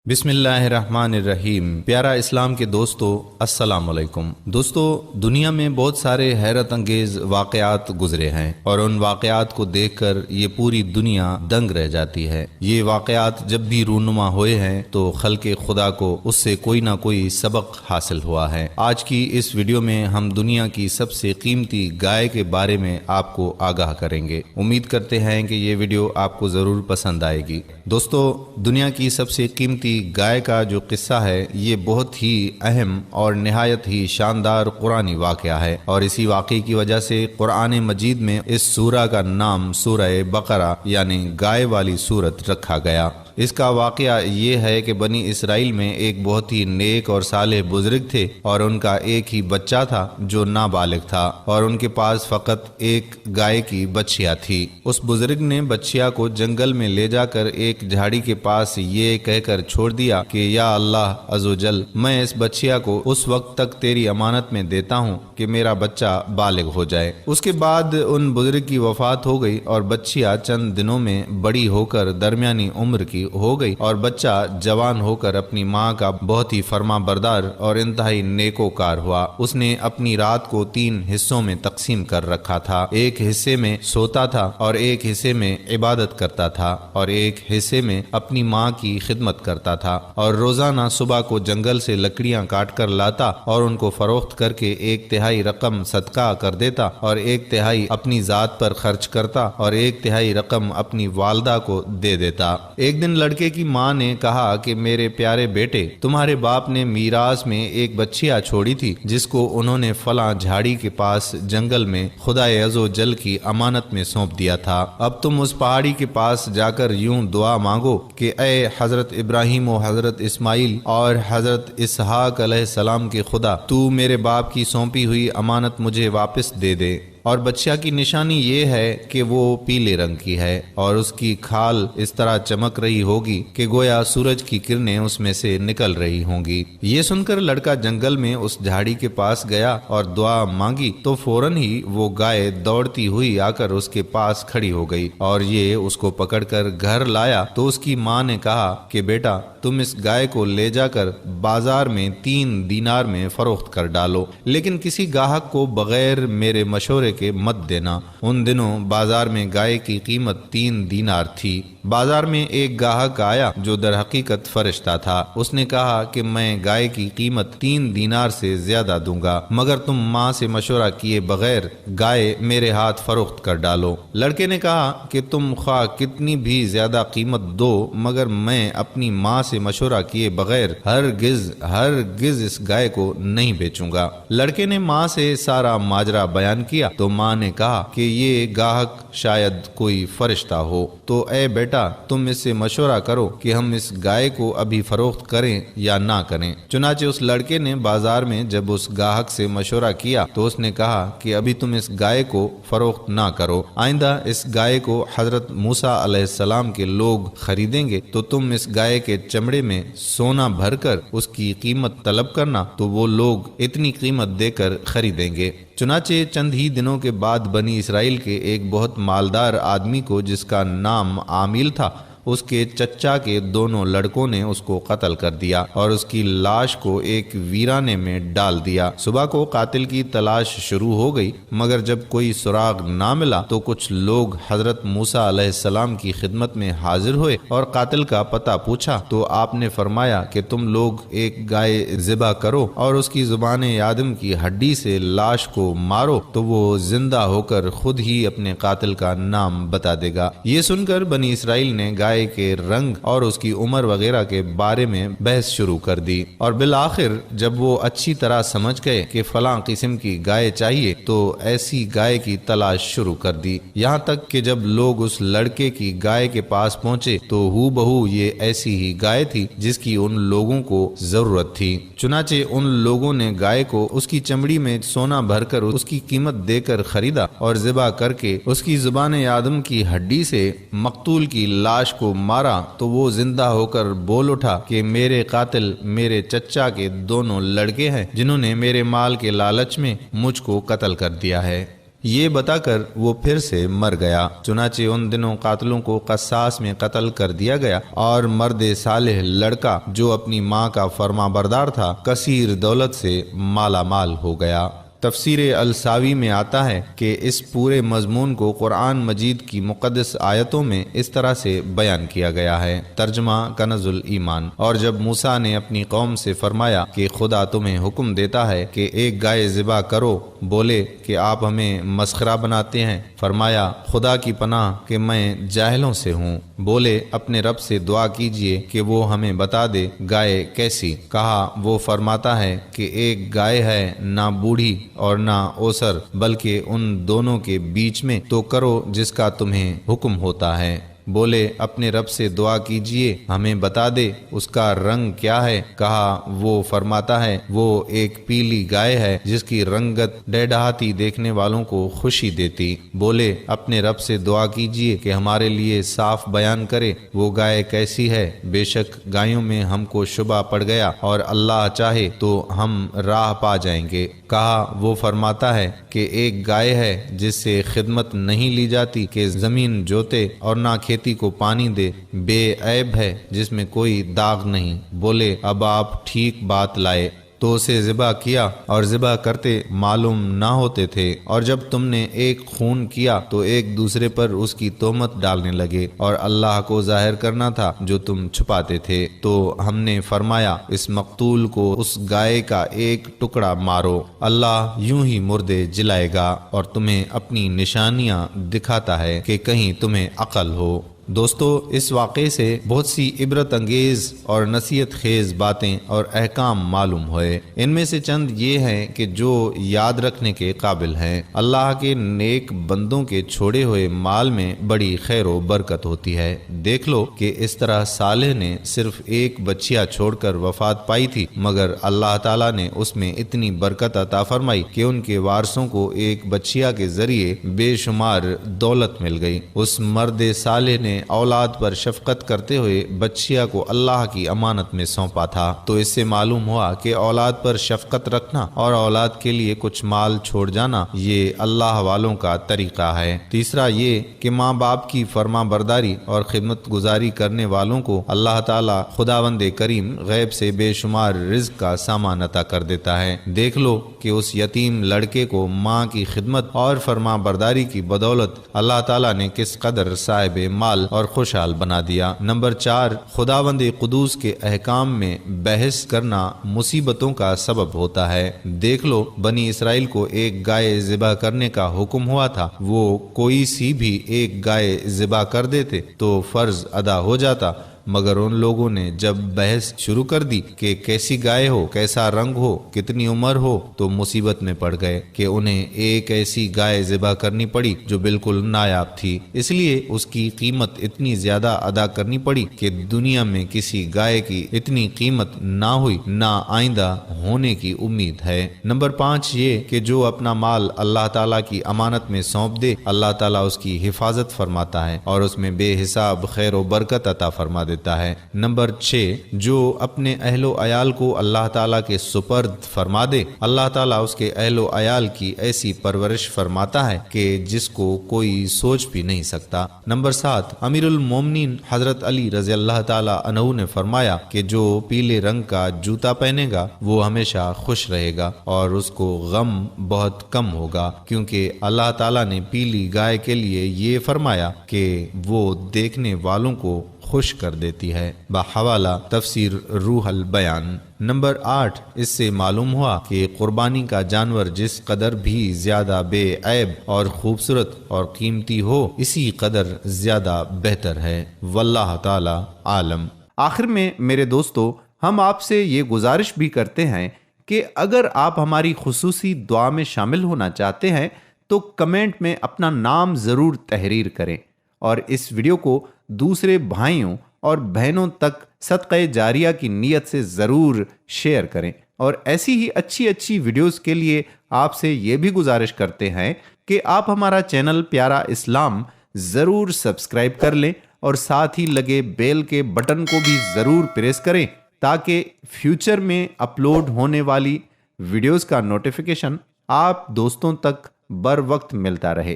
बिस्मिल्लाहिर्रहमानिर्रहीम। प्यारा इस्लाम के दोस्तों, अस्सलाम वालेकुम। दोस्तों, दुनिया में बहुत सारे हैरत अंगेज वाक़यात गुजरे हैं और उन वाक़यात को देखकर ये पूरी दुनिया दंग रह जाती है। ये वाक़यात जब भी रूनुमा हुए हैं तो खल्क़े खुदा को उससे कोई ना कोई सबक हासिल हुआ है। आज की इस वीडियो में हम दुनिया की सबसे कीमती गाय के बारे में आपको आगाह करेंगे। उम्मीद करते हैं कि ये वीडियो आपको ज़रूर पसंद आएगी। दोस्तों, दुनिया की सबसे कीमती गाय का जो किस्सा है ये बहुत ही अहम और निहायत ही शानदार कुरानी वाक़या है और इसी वाक़े की वजह से कुरान मजीद में इस सूरा का नाम सूरह बकरा यानी गाय वाली सूरत रखा गया। इसका वाक़या ये है कि बनी इसराइल में एक बहुत ही नेक और सालेह बुजुर्ग थे और उनका एक ही बच्चा था जो नाबालिग था और उनके पास फ़कत एक गाय की बच्चिया थी। उस बुजुर्ग ने बच्चिया को जंगल में ले जाकर एक झाड़ी के पास ये कहकर छोड़ दिया कि या अल्लाह अज़्ज़वजल, मैं इस बच्चिया को उस वक्त तक तेरी अमानत में देता हूँ कि मेरा बच्चा बालिग हो जाए। उसके बाद उन बुजुर्ग की वफात हो गई और बच्चिया चंद दिनों में बड़ी होकर दरमियानी उम्र की हो गई और बच्चा जवान होकर अपनी माँ का बहुत ही फर्मा बरदार और इंतहाई नेकोकार हुआ। उसने अपनी रात को 3 हिस्सों में तकसीम कर रखा था। एक हिस्से में सोता था और एक हिस्से में इबादत करता था और एक हिस्से में अपनी माँ की खिदमत करता था और रोजाना सुबह को जंगल से लकड़ियां काट कर लाता और उनको फरोख्त करके 1/3 रकम सदका कर देता और 1/3 अपनी जात पर खर्च करता और 1/3 रकम अपनी वालदा को दे देता। एक दिन लड़के की माँ ने कहा कि मेरे प्यारे बेटे, तुम्हारे बाप ने मीरास में एक बच्चिया छोड़ी थी जिसको उन्होंने फला झाड़ी के पास जंगल में खुदाए अज़्ज़वजल की अमानत में सौंप दिया था। अब तुम उस पहाड़ी के पास जाकर यूं दुआ मांगो कि ऐ हजरत इब्राहिम और हजरत इस्माइल और हजरत इसहाक अलैहिस्सलाम के खुदा, तू मेरे बाप की सौंपी हुई अमानत मुझे वापस दे दे। और बच्चिया की निशानी ये है कि वो पीले रंग की है और उसकी खाल इस तरह चमक रही होगी कि गोया सूरज की किरणें उसमें से निकल रही होंगी। ये सुनकर लड़का जंगल में उस झाड़ी के पास गया और दुआ मांगी तो फौरन ही वो गाय दौड़ती हुई आकर उसके पास खड़ी हो गई और ये उसको पकड़कर घर लाया तो उसकी माँ ने कहा कि बेटा, तुम इस गाय को ले जाकर बाजार में 3 दीनार में फरोख्त कर डालो, लेकिन किसी गाहक को बगैर मेरे मशवरे के मत देना। उन दिनों बाजार में गाय की कीमत 3 दीनार थी। बाजार में एक गाहक आया जो दर हकीकत फरिश्ता था। उसने कहा कि मैं गाय की कीमत 3 दीनार से ज्यादा दूंगा, मगर तुम माँ से मशवरा किए बगैर गाय मेरे हाथ फरोख्त कर डालो। लड़के ने कहा कि तुम ख्वाह कितनी भी ज्यादा कीमत दो, मगर मैं अपनी माँ से मशवरा किए बगैर हरगिज इस गाय को नहीं बेचूंगा। लड़के ने माँ से सारा माजरा बयान किया तो माँ ने कहा कि ये गाहक शायद कोई फरिश्ता हो, तो ए बेटा, तुम इससे मशवरा करो कि हम इस गाय को अभी फरोख्त करें या ना करें। चुनाचे उस लड़के ने बाजार में जब उस गाहक से मशवरा किया तो उसने कहा कि अभी तुम इस गाय को फरोख्त ना करो। आइंदा इस गाय को हजरत मूसा अलैहिस्सलाम के लोग खरीदेंगे तो तुम इस गाय के चमड़े में सोना भरकर उसकी कीमत तलब करना, तो वो लोग इतनी कीमत देकर खरीदेंगे। चुनाचे चंद ही दिनों के बाद बनी इसराइल के एक बहुत मालदार आदमी को, जिसका नाम आमिल था, उसके चच्चा के दोनों लड़कों ने उसको कत्ल कर दिया और उसकी लाश को एक वीराने में डाल दिया। सुबह को कातिल की तलाश शुरू हो गई, मगर जब कोई सुराग ना मिला तो कुछ लोग हजरत मूसा अलैहिस्सलाम की खिदमत में हाजिर हुए और कातिल का पता पूछा तो आपने फरमाया कि तुम लोग एक गाय ज़िबा करो और उसकी ज़ुबान आदम की हड्डी से लाश को मारो तो वो जिंदा होकर खुद ही अपने कातिल का नाम बता देगा। ये सुनकर बनी इसराइल ने गाय के रंग और उसकी उम्र वगैरह के बारे में बहस शुरू कर दी और बिल आखिर जब वो अच्छी तरह समझ गए कि फलां किस्म की गाय चाहिए तो ऐसी गाय की तलाश शुरू कर दी। यहाँ तक कि जब लोग उस लड़के की गाय के पास पहुंचे तो हूबहू ये ऐसी ही गाय थी जिसकी उन लोगों को जरूरत थी। चुनाचे उन लोगों ने गाय को उसकी चमड़ी में सोना भरकर उसकी कीमत देकर खरीदा और ज़िबा करके उसकी ज़ुबान आदम की हड्डी से मकतूल की लाश को मारा तो वो जिंदा होकर बोल उठा कि मेरे कातिल मेरे चच्चा के दोनों लड़के हैं जिन्होंने मेरे माल के लालच में मुझको कत्ल कर दिया है। یہ بتا کر وہ پھر سے مر گیا۔ چنانچہ ان دنوں قاتلوں کو قصاص میں قتل کر دیا گیا، اور مرد صالح لڑکا جو اپنی ماں کا فرما بردار تھا کثیر دولت سے مالا مال ہو گیا۔ تفسیر الساوی میں آتا ہے کہ اس پورے مضمون کو قرآن مجید کی مقدس آیتوں میں اس طرح سے بیان کیا گیا ہے۔ ترجمہ کنز الایمان۔ اور جب موسیٰ نے اپنی قوم سے فرمایا کہ خدا تمہیں حکم دیتا ہے کہ ایک گائے ذبح کرو، بولے کہ آپ ہمیں مسخرہ بناتے ہیں۔ فرمایا خدا کی پناہ کہ میں جاہلوں سے ہوں۔ بولے اپنے رب سے دعا کیجئے کہ وہ ہمیں بتا دے گائے کیسی۔ کہا وہ فرماتا ہے کہ ایک گائے ہے، نہ بوڑھی اور نہ اوسر، بلکہ ان دونوں کے بیچ میں، تو کرو جس کا تمہیں حکم ہوتا ہے۔ بولے اپنے رب سے دعا کیجئے ہمیں بتا دے اس کا رنگ کیا ہے۔ کہا وہ فرماتا ہے وہ ایک پیلی گائے ہے جس کی رنگت ڈہڈہاتی دیکھنے والوں کو خوشی دیتی۔ بولے اپنے رب سے دعا کیجئے کہ ہمارے لیے صاف بیان کرے وہ گائے کیسی ہے، بے شک گایوں میں ہم کو شبہ پڑ گیا، اور اللہ چاہے تو ہم راہ پا جائیں گے۔ کہا وہ فرماتا ہے کہ ایک گائے ہے جس سے خدمت نہیں لی جاتی کہ زمین جوتے اور نہ کھیتی کو پانی دے، بے عیب ہے جس میں کوئی داغ نہیں۔ بولے اب آپ ٹھیک بات لائے تو اسے ذبح کیا، اور ذبح کرتے معلوم نہ ہوتے تھے، اور جب تم نے ایک خون کیا تو ایک دوسرے پر اس کی تہمت ڈالنے لگے، اور اللہ کو ظاہر کرنا تھا جو تم چھپاتے تھے۔ تو ہم نے فرمایا اس مقتول کو اس گائے کا ایک ٹکڑا مارو، اللہ یوں ہی مردے جلائے گا اور تمہیں اپنی نشانیاں دکھاتا ہے کہ کہیں تمہیں عقل ہو۔ دوستو اس واقعے سے بہت سی عبرت انگیز اور نصیحت خیز باتیں اور احکام معلوم ہوئے۔ ان میں سے چند یہ ہیں کہ جو یاد رکھنے کے قابل ہیں۔ اللہ کے نیک بندوں کے چھوڑے ہوئے مال میں بڑی خیر و برکت ہوتی ہے۔ دیکھ لو کہ اس طرح صالح نے صرف ایک بچیا چھوڑ کر وفات پائی تھی، مگر اللہ تعالیٰ نے اس میں اتنی برکت عطا فرمائی کہ ان کے وارثوں کو ایک بچیا کے ذریعے بے شمار دولت مل گئی۔ اس مرد صالح نے اولاد پر شفقت کرتے ہوئے بچیا کو اللہ کی امانت میں سونپا تھا۔ تو اس سے معلوم ہوا کہ اولاد پر شفقت رکھنا اور اولاد کے لیے کچھ مال چھوڑ جانا یہ اللہ والوں کا طریقہ ہے۔ تیسرا یہ کہ ماں باپ کی فرما برداری اور خدمت گزاری کرنے والوں کو اللہ تعالی خداوند کریم غیب سے بے شمار رزق کا سامان عطا کر دیتا ہے۔ دیکھ لو کہ اس یتیم لڑکے کو ماں کی خدمت اور فرما برداری کی بدولت اللہ تعالی نے کس قدر صاحب مال اور خوشحال بنا دیا۔ نمبر 4، خداوند قدوس کے احکام میں بحث کرنا مصیبتوں کا سبب ہوتا ہے۔ دیکھ لو بنی اسرائیل کو ایک گائے ذبح کرنے کا حکم ہوا تھا، وہ کوئی سی بھی ایک گائے ذبح کر دیتے تو فرض ادا ہو جاتا، مگر ان لوگوں نے جب بحث شروع کر دی کہ کیسی گائے ہو، کیسا رنگ ہو، کتنی عمر ہو، تو مصیبت میں پڑ گئے کہ انہیں ایک ایسی گائے ذبح کرنی پڑی جو بالکل نایاب تھی۔ اس لیے اس کی قیمت اتنی زیادہ ادا کرنی پڑی کہ دنیا میں کسی گائے کی اتنی قیمت نہ ہوئی، نہ آئندہ ہونے کی امید ہے۔ نمبر 5 یہ کہ جو اپنا مال اللہ تعالیٰ کی امانت میں سونپ دے، اللہ تعالیٰ اس کی حفاظت فرماتا ہے اور اس میں بے حساب خیر و برکت عطا فرما دیتا ہے۔ نمبر 6 جو اپنے اہل و عیال کو اللہ تعالیٰ کے سپرد فرما دے، اللہ تعالیٰ اس کے اہل و عیال کی ایسی پرورش فرماتا ہے کہ جس کو کوئی سوچ بھی نہیں سکتا۔ نمبر 7 امیر المومنین حضرت علی رضی اللہ تعالیٰ عنہ نے فرمایا کہ جو پیلے رنگ کا جوتا پہنے گا وہ ہمیشہ خوش رہے گا اور اس کو غم بہت کم ہوگا، کیونکہ اللہ تعالیٰ نے پیلی گائے کے لیے یہ فرمایا کہ وہ دیکھنے والوں کو خوش کر دیتی ہے۔ بحوالہ تفسیر روح البیان۔ نمبر 8 اس سے معلوم ہوا کہ قربانی کا جانور جس قدر بھی زیادہ بے عیب اور خوبصورت اور قیمتی ہو، اسی قدر زیادہ بہتر ہے۔ واللہ تعالی عالم۔ آخر میں میرے دوستو ہم آپ سے یہ گزارش بھی کرتے ہیں کہ اگر آپ ہماری خصوصی دعا میں شامل ہونا چاہتے ہیں تو کمنٹ میں اپنا نام ضرور تحریر کریں، اور اس ویڈیو کو دوسرے بھائیوں اور بہنوں تک صدقہ جاریہ کی نیت سے ضرور شیئر کریں، اور ایسی ہی اچھی ویڈیوز کے لیے آپ سے یہ بھی گزارش کرتے ہیں کہ آپ ہمارا چینل پیارا اسلام ضرور سبسکرائب کر لیں، اور ساتھ ہی لگے بیل کے بٹن کو بھی ضرور پریس کریں تاکہ فیوچر میں اپلوڈ ہونے والی ویڈیوز کا نوٹیفیکیشن آپ دوستوں تک بر وقت ملتا رہے۔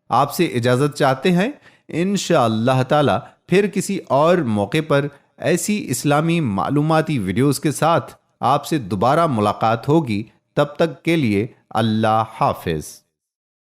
آپ سے اجازت چاہتے ہیں، انشاءاللہ تعالی پھر کسی اور موقع پر ایسی اسلامی معلوماتی ویڈیوز کے ساتھ آپ سے دوبارہ ملاقات ہوگی۔ تب تک کے لیے اللہ حافظ۔